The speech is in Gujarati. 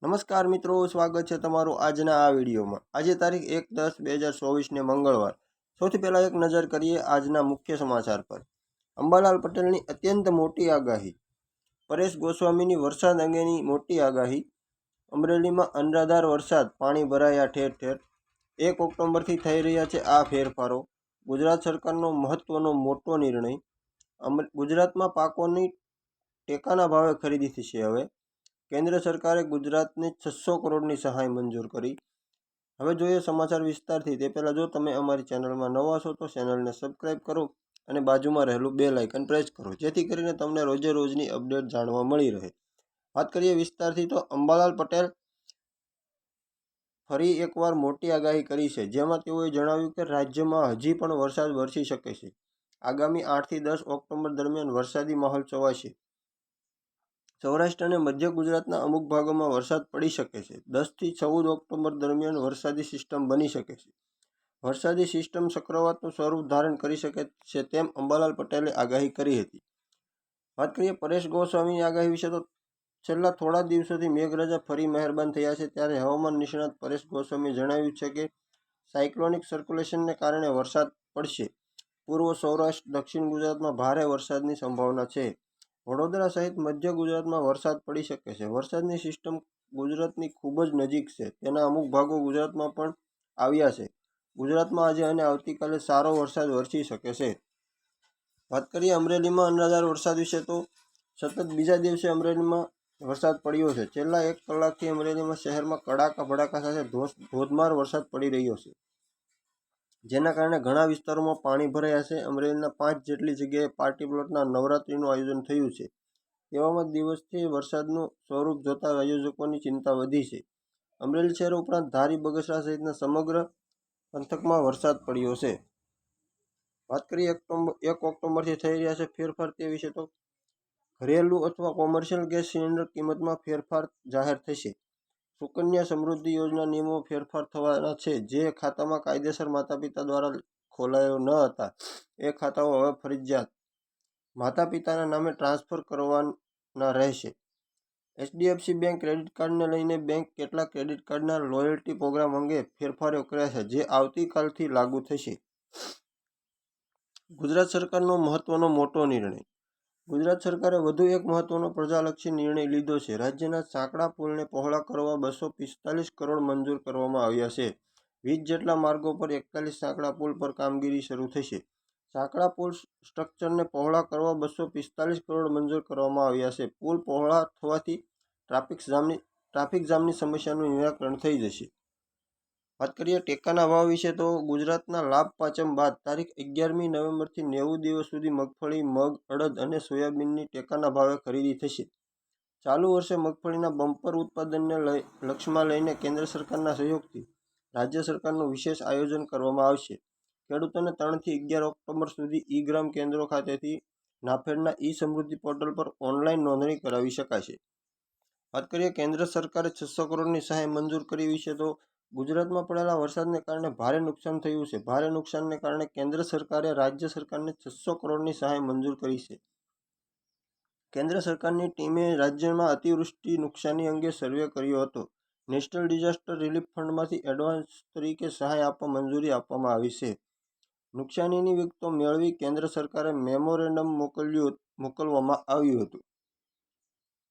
નમસ્કાર મિત્રો, સ્વાગત છે તમારું આજના આ વિડીયોમાં। આજે તારીખ 1/10/2024 ને મંગળવાર। સૌથી પહેલા એક નજર કરીએ આજના મુખ્ય સમાચાર પર। અંબાલાલ પટેલની અત્યંત મોટી આગાહી। પરેશ ગોસ્વામીની વરસાદ અંગેની મોટી આગાહી। અમરેલીમાં અનરાધાર વરસાદ, પાણી ભરાયા ઠેર ઠેર। 1 ઓક્ટોબરથી થઈ રહ્યા છે આ ફેરફારો। ગુજરાત સરકારનો મહત્વનો મોટો નિર્ણય। ગુજરાતમાં પાકોની ટેકાના ભાવે ખરીદી થશે હવે। કેન્દ્ર સરકારે ગુજરાતને 600 કરોડની સહાય મંજૂર કરી। હવે જોઈએ સમાચાર વિસ્તારથી। તે પહેલાં જો તમે અમારી ચેનલમાં નવા છો તો ચેનલને સબસ્ક્રાઈબ કરો અને બાજુમાં રહેલું બેલ આઇકન પ્રેસ કરો, જેથી કરીને તમને રોજે રોજની અપડેટ જાણવા મળી રહે। વાત કરીએ વિસ્તારથી તો અંબાલાલ પટેલ ફરી એકવાર મોટી આગાહી કરી છે, જેમાં તેઓએ જણાવ્યું કે રાજ્યમાં હજી પણ વરસાદ વરસી શકે છે। આગામી 8 થી 10 ઓક્ટોબર દરમિયાન વરસાદી માહોલ છવાશે। સૌરાષ્ટ્ર અને મધ્ય ગુજરાતના અમુક ભાગોમાં વરસાદ પડી શકે છે। 10 થી 14 ઓક્ટોબર દરમિયાન વરસાદી સિસ્ટમ બની શકે છે। વરસાદી સિસ્ટમ ચક્રવાતનું સ્વરૂપ ધારણ કરી શકે છે તેમ અંબાલાલ પટેલે આગાહી કરી હતી। વાત કરીએ પરેશ ગોસ્વામીની આગાહી વિશે તો છેલ્લા થોડા દિવસોથી મેઘરાજા ફરી મહેરબાન થયા છે, ત્યારે હવામાન નિષ્ણાત પરેશ ગોસ્વામીએ જણાવ્યું છે કે સાયક્લોનિક સર્ક્યુલેશનને કારણે વરસાદ પડશે। પૂર્વ સૌરાષ્ટ્ર, દક્ષિણ ગુજરાતમાં ભારે વરસાદની સંભાવના છે। વડોદરા સહિત મધ્ય ગુજરાતમાં વરસાદ પડી શકે છે। વરસાદની સિસ્ટમ ગુજરાતની ખૂબ જ નજીક છે, તેના અમુક ભાગો ગુજરાતમાં પણ આવ્યા છે। ગુજરાતમાં આજે અને આવતીકાલે સારો વરસાદ વરસી શકે છે। વાત કરીએ અમરેલીમાં અનરાધાર વરસાદ વિશે તો સતત બીજા દિવસે અમરેલીમાં વરસાદ પડ્યો છે। છેલ્લા 1 કલાકથી અમરેલીમાં શહેરમાં કડાકા ભડાકા સાથે ધોધમાર વરસાદ પડી રહ્યો છે, જેના કારણે ઘણા વિસ્તારોમાં પાણી ભરાયા છે। અમરેલીના 5 જેટલી જગ્યાએ પાર્ટી પ્લોટના નવરાત્રીનું આયોજન થયું છે। તેવામાં દિવસથી વરસાદનું સ્વરૂપ જોતા આયોજકોની ચિંતા વધી છે। અમરેલી શહેર ઉપરાંત ધારી, બગસરા સહિતના સમગ્ર પંથકમાં વરસાદ પડ્યો છે। વાત કરીએ 1 ઓક્ટોબરથી થઈ રહ્યા છે ફેરફાર તે વિશે તો ઘરેલું અથવા કોમર્શિયલ ગેસ સિલિન્ડર કિંમતમાં ફેરફાર જાહેર થશે। સુકન્યા સમૃદ્ધિ યોજના નિયમો ફેરફાર થવાના છે। જે ખાતામાં કાયદેસર માતા પિતા દ્વારા ખોલાયો ન હતા, એ ખાતાઓ હવે ફરજિયાત માતા પિતાના નામે ટ્રાન્સફર કરવાના રહેશે। એચડીએફસી બેંક ક્રેડિટ કાર્ડને લઈને બેંક કેટલાક ક્રેડિટ કાર્ડના લોયલ્ટી પ્રોગ્રામ અંગે ફેરફારો કર્યા છે, જે આવતીકાલથી લાગુ થશે। ગુજરાત સરકારનો મહત્વનો મોટો નિર્ણય। ગુજરાત સરકારે વધુ એક મહત્વનો પ્રજાલક્ષી નિર્ણય લીધો છે। રાજ્યના સાંકડા પુલને પહોળા કરવા 245 કરોડ મંજૂર કરવામાં આવ્યા છે। 20 જેટલા માર્ગો પર 41 સાંકડા પુલ પર કામગીરી શરૂ થશે। સાંકડા પુલ સ્ટ્રક્ચરને પહોળા કરવા 245 કરોડ મંજૂર કરવામાં આવ્યા છે। પુલ પહોળા થવાથી ટ્રાફિક જામની સમસ્યાનું નિરાકરણ થઈ જશે। વાત કરીએ ટેકાના ભાવ વિશે તો ગુજરાતના લાભ પાંચમ બાદ તારીખ 11મી નવેમ્બરથી 90 દિવસ સુધી મગફળી, મગ, અડદ અને સોયાબીનની ટેકાના ભાવે ખરીદી થશે। ચાલુ વર્ષે મગફળીના બમ્પર ઉત્પાદનને લક્ષ્યમાં લઈને કેન્દ્ર સરકારના સહયોગથી રાજ્ય સરકારનું વિશેષ આયોજન કરવામાં આવશે। ખેડૂતોને 3 થી 11 ઓક્ટોબર સુધી ઈ-ગ્રામ કેન્દ્રો ખાતેથી નાફેડના ઈ-સમૃદ્ધિ પોર્ટલ પર ઓનલાઈન નોંધણી કરાવી શકાશે। વાત કરીએ કેન્દ્ર સરકારે 600 કરોડની સહાય મંજૂર કરી વિશે તો ગુજરાતમાં પડેલા વરસાદને કારણે ભારે નુકસાન થયું છે। ભારે નુકસાનને કારણે કેન્દ્ર સરકારે રાજ્ય સરકારને 600 કરોડની સહાય મંજૂર કરી છે। કેન્દ્ર સરકારની ટીમે રાજ્યમાં અતિવૃષ્ટિ નુકસાની અંગે સર્વે કર્યો હતો। નેશનલ ડિઝાસ્ટર રિલીફ ફંડમાંથી એડવાન્સ તરીકે સહાય આપવા મંજૂરી આપવામાં આવી છે। નુકસાનીની વિગતો મેળવી કેન્દ્ર સરકારે મેમોરેન્ડમ મોકલવામાં આવ્યું હતું।